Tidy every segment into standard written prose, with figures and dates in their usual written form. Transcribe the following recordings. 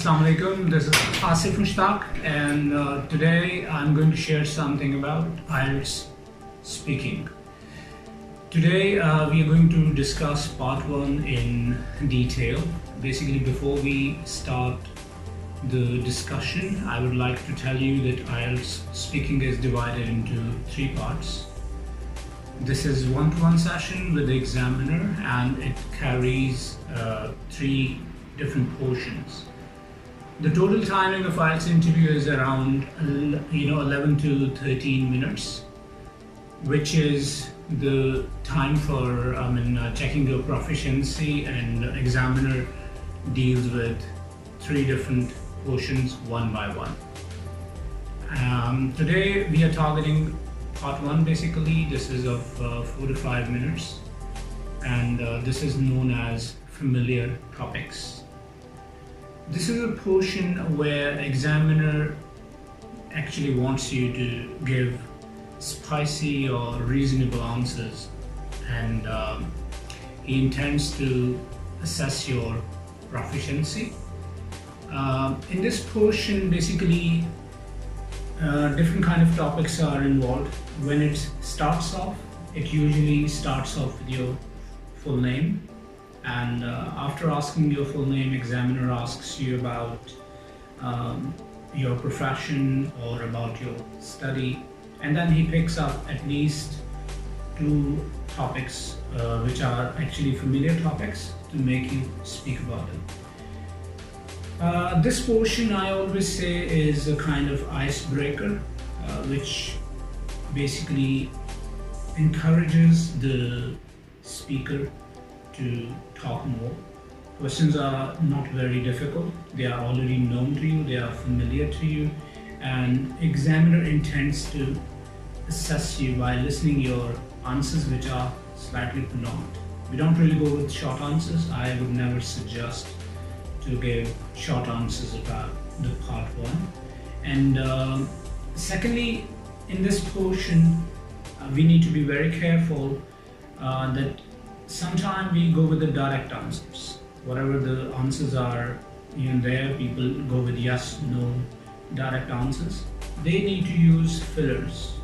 Assalamu alaikum, this is Asif Mushtaq, and today I'm going to share something about IELTS speaking. Today we are going to discuss part 1 in detail. Basically, before we start the discussion, I would like to tell you that IELTS speaking is divided into 3 parts. This is one-to-one session with the examiner, and it carries 3 different portions. The total timing of IELTS interview is around 11 to 13 minutes, which is the time for checking your proficiency, and the examiner deals with 3 different portions one by one. Today we are targeting part 1. Basically, this is of 4 to 5 minutes, and this is known as familiar topics. This is a portion where examiner actually wants you to give spicy or reasonable answers, and he intends to assess your proficiency. In this portion, basically different kind of topics are involved. When it starts off, it usually starts off with your full name, and after asking your full name, examiner asks you about your profession or about your study, and then he picks up at least 2 topics which are actually familiar topics to make you speak about them. This portion, I always say, is a kind of icebreaker which basically encourages the speaker to talk more. Questions are not very difficult. They are already known to you, they are familiar to you, and examiner intends to assess you by listening your answers, which are slightly prolonged. We don't really go with short answers. I would never suggest to give short answers about the part 1. And secondly, in this portion, we need to be very careful that sometimes we go with the direct answers. Whatever the answers are there, people go with yes, no, direct answers. They need to use fillers.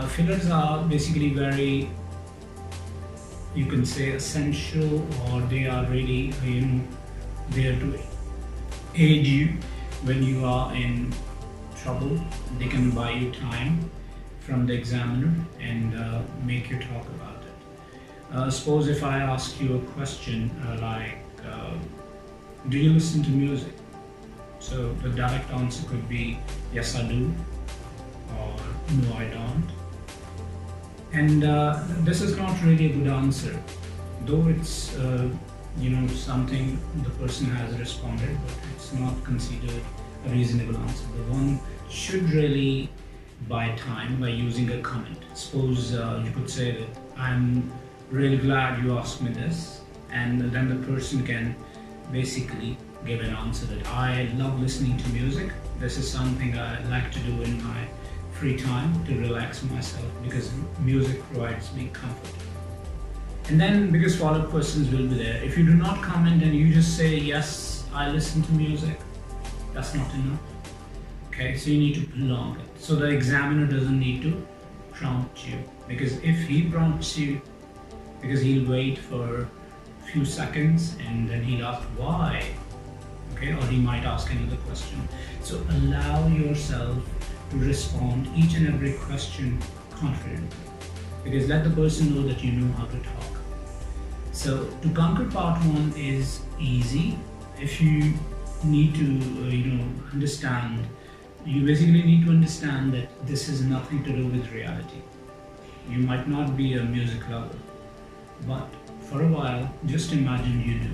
Fillers are basically very, you can say, essential, or they are really there to aid you when you are in trouble. They can buy you time from the examiner and make you talk about it. Suppose if I ask you a question like, do you listen to music? So the direct answer could be, yes I do, or no I don't. And this is not really a good answer, though it's something the person has responded, but it's not considered a reasonable answer. The one should really buy time by using a comment. Suppose you could say that I'm really glad you asked me this, and then the person can basically give an answer that I love listening to music. This is something I like to do in my free time to relax myself, because music provides me comfort. And then, because follow-up questions will be there. If you do not comment and you just say, yes, I listen to music, that's not enough. Okay, so you need to prolong it. So the examiner doesn't need to prompt you, because if he prompts you, because he'll wait for a few seconds and then he'll ask why, okay, or he might ask another question. So allow yourself to respond each and every question confidently, because let the person know that you know how to talk. So to conquer part 1 is easy. If you need to understand, you basically need to understand that this has nothing to do with reality. You might not be a music lover, but for a while, just imagine you do.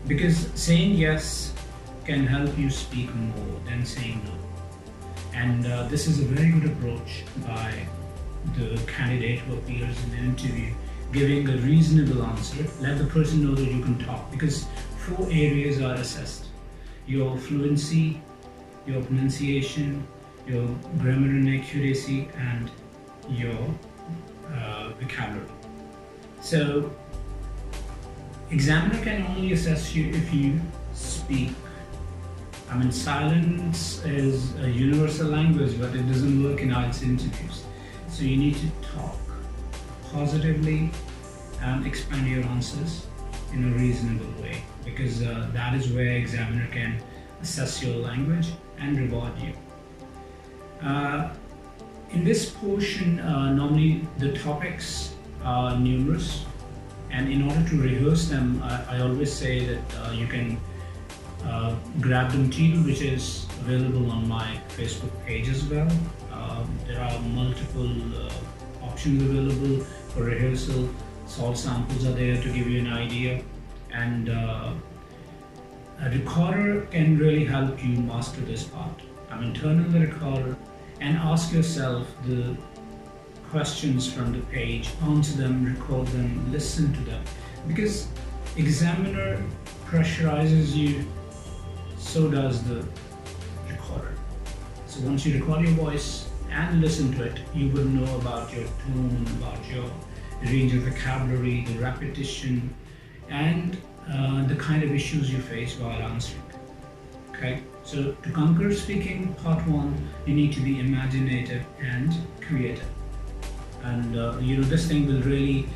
Because saying yes can help you speak more than saying no. And this is a very good approach by the candidate who appears in an interview, giving a reasonable answer. Let the person know that you can talk, because 4 areas are assessed: your fluency, your pronunciation, your grammar and accuracy, and your vocabulary. So examiner can only assess you if you speak I mean, silence is a universal language, but it doesn't work in IELTS interviews. So you need to talk positively and expand your answers in a reasonable way, because that is where examiner can assess your language and reward you. In this portion, normally the topics are numerous, and in order to rehearse them, I always say that you can grab the material which is available on my Facebook page as well. There are multiple options available for rehearsal. Solve samples are there to give you an idea, and a recorder can really help you master this part. I mean, turn on the recorder and ask yourself the questions from the page, answer them, record them, listen to them, because examiner pressurizes you, so does the recorder. So once you record your voice and listen to it, you will know about your tone, about your range of vocabulary, the repetition, and the kind of issues you face while answering. Okay, so to conquer speaking part 1, you need to be imaginative and creative, and this thing will really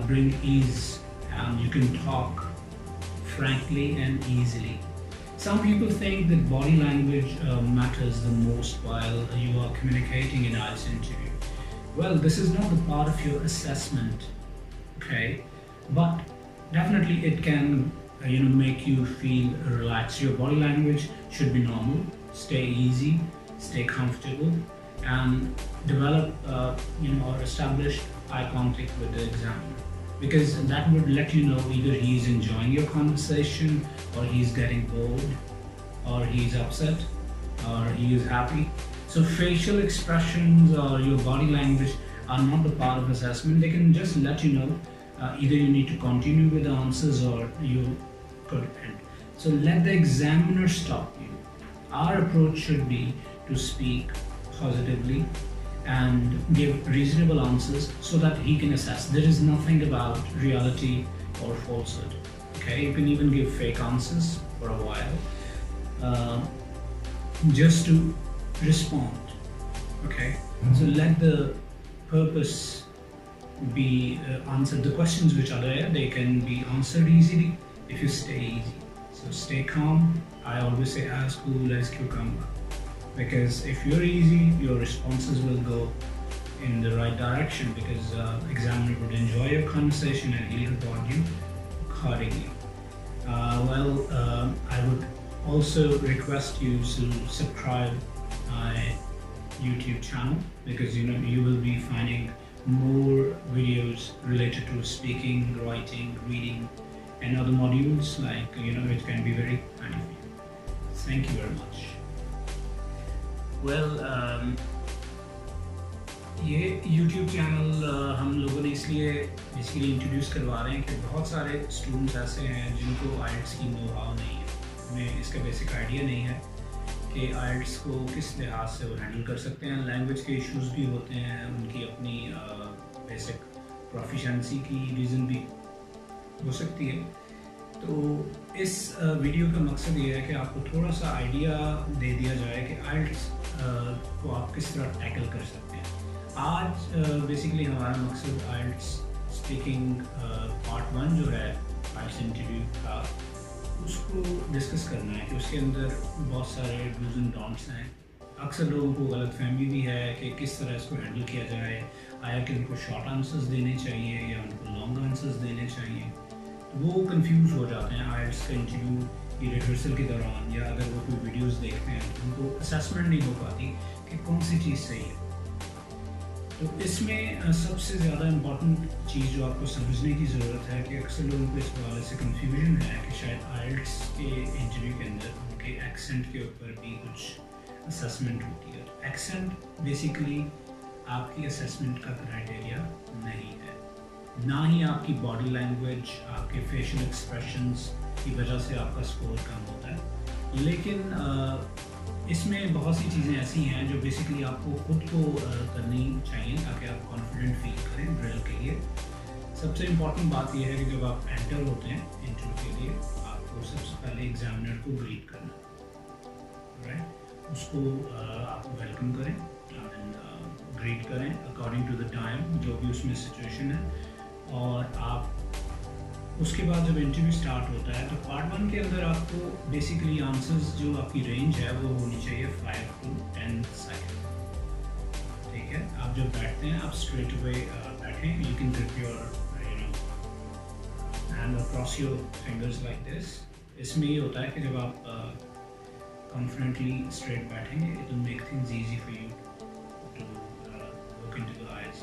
bring ease, and you can talk frankly and easily. Some people think that body language matters the most while you are communicating in IELTS interview. Well, this is not the part of your assessment, okay? But definitely it can, make you feel relaxed. Your body language should be normal. Stay easy, stay comfortable, and develop, or establish eye contact with the examiner, because that would let you know either he's enjoying your conversation, or he's getting bored, or he's upset, or he is happy. So facial expressions or your body language are not the part of assessment. They can just let you know either you need to continue with the answers or you could end. So let the examiner stop you. Our approach should be to speak positively and give reasonable answers so that he can assess. There is nothing about reality or falsehood. Okay, you can even give fake answers for a while, just to respond. Okay, so let the purpose be answered. The questions which are there, they can be answered easily if you stay easy. So stay calm. I always say as cool as cucumber, because if you're easy, your responses will go in the right direction, because examiner would enjoy your conversation and he'll reward you accordingly. I would also request you to subscribe my YouTube channel, because you will be finding more videos related to speaking, writing, reading, and other modules, like it can be very handy for you. Thank you very much. ये YouTube channel हम लोगों ने इसलिए basically introduce करवा रहे हैं कि बहुत सारे स्टूडेंट्स ऐसे हैं जिनको IELTS की नो-हाउ नहीं है, उन्हें इसका बेसिक आइडिया नहीं है कि IELTS को किस लिहाज से वो हैंडल कर सकते हैं। लैंग्वेज के इश्यूज भी होते हैं, उनकी अपनी बेसिक प्रोफिशिएंसी की रीज़न भी हो सकती है। तो इस वीडियो का मकसद ये है कि आपको थोड़ा सा आइडिया दे दिया जाए कि IELTS को आप किस तरह टैकल कर सकते हैं। आज बेसिकली हमारा मकसद IELTS स्पीकिंग पार्ट 1 जो है IELTS इंटरव्यू का, उसको डिस्कस करना है कि उसके अंदर बहुत सारे डूज एंड डोंट्स हैं। अक्सर लोगों को गलतफहमी भी है कि किस तरह इसको हैंडल किया जाए, आया कि उनको शॉर्ट आंसर्स देने चाहिए या उनको लॉन्ग आंसर्स देने चाहिए। वो कंफ्यूज हो जाते हैं IELTS का इंटरव्यू की रिहर्सल के दौरान, या अगर वो कोई वीडियोस देखते हैं तो उनको असेसमेंट नहीं हो पाती कि कौन सी चीज़ सही है। तो इसमें सबसे ज़्यादा इम्पॉर्टेंट चीज़ जो आपको समझने की ज़रूरत है कि अक्सर लोगों को इस हवाले से कन्फ्यूजन है कि शायद IELTS के इंटरव्यू के अंदर उनके एक्सेंट के ऊपर भी कुछ असेसमेंट होती है। तो एक्सेंट बेसिकली आपकी असेसमेंट का क्राइटेरिया नहीं है, ना ही आपकी बॉडी लैंग्वेज, आपके फेशियल एक्सप्रेशंस की वजह से आपका स्कोर कम होता है। लेकिन इसमें बहुत सी चीज़ें ऐसी हैं जो बेसिकली आपको खुद को करनी चाहिए ताकि आप कॉन्फिडेंट फील करें ड्रिल के लिए। सबसे इम्पॉर्टेंट बात यह है कि जब आप एंटर होते हैं इंटरव्यू के लिए, आपको सबसे पहले एग्जामिनर को ग्रीट करना। राइट, उसको आप वेलकम करें एंड ग्रीट करें अकॉर्डिंग टू द टाइम, जो भी उसमें सिचुएशन है। और आप उसके बाद जब इंटरव्यू स्टार्ट होता है तो पार्ट 1 के अंदर आपको बेसिकली आंसर्स जो आपकी रेंज है वो होनी चाहिए 5 to 10 सेकेंड। ठीक है, आप जब बैठते हैं आप स्ट्रेट अवे बैठें, you can grip your hand across your fingers like this. इसमें ये होता है कि जब आप कॉन्फिडेंटली स्ट्रेट बैठेंगे it will make things easy for you to look into the eyes.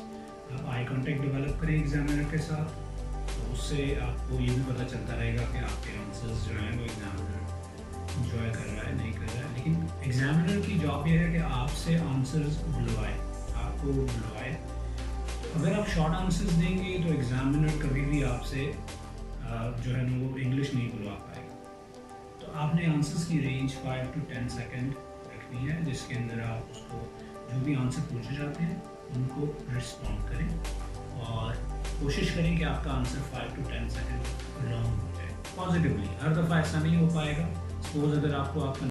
आप आई कांटेक्ट डेवलप करें एग्जामिनर के साथ, तो उससे आपको ये भी पता चलता रहेगा कि आपके आंसर्स जो हैं वो एग्जामिनर इंजॉय कर रहा है नहीं कर रहा है। लेकिन एग्जामिनर की जॉब ये है कि आपसे आंसर्स बुलवाए, आपको बुलवाए। तो अगर आप शॉर्ट आंसर्स देंगे तो एग्जामिनर कभी भी आपसे जो है ना वो इंग्लिश नहीं बुलवा पाएगा। तो आपने आंसर्स की रेंज 5 to 10 सेकेंड रखनी है, जिसके अंदर आप उसको जो भी आंसर पूछे जाते हैं उनको रिस्पॉन्ड करें और कोशिश करें कि आपका आंसर 5 to 10 सेकेंड लॉन्ग हो जाए पॉजिटिवली। हर दफ़ा ऐसा नहीं हो पाएगा। सपोज अगर आपको आपका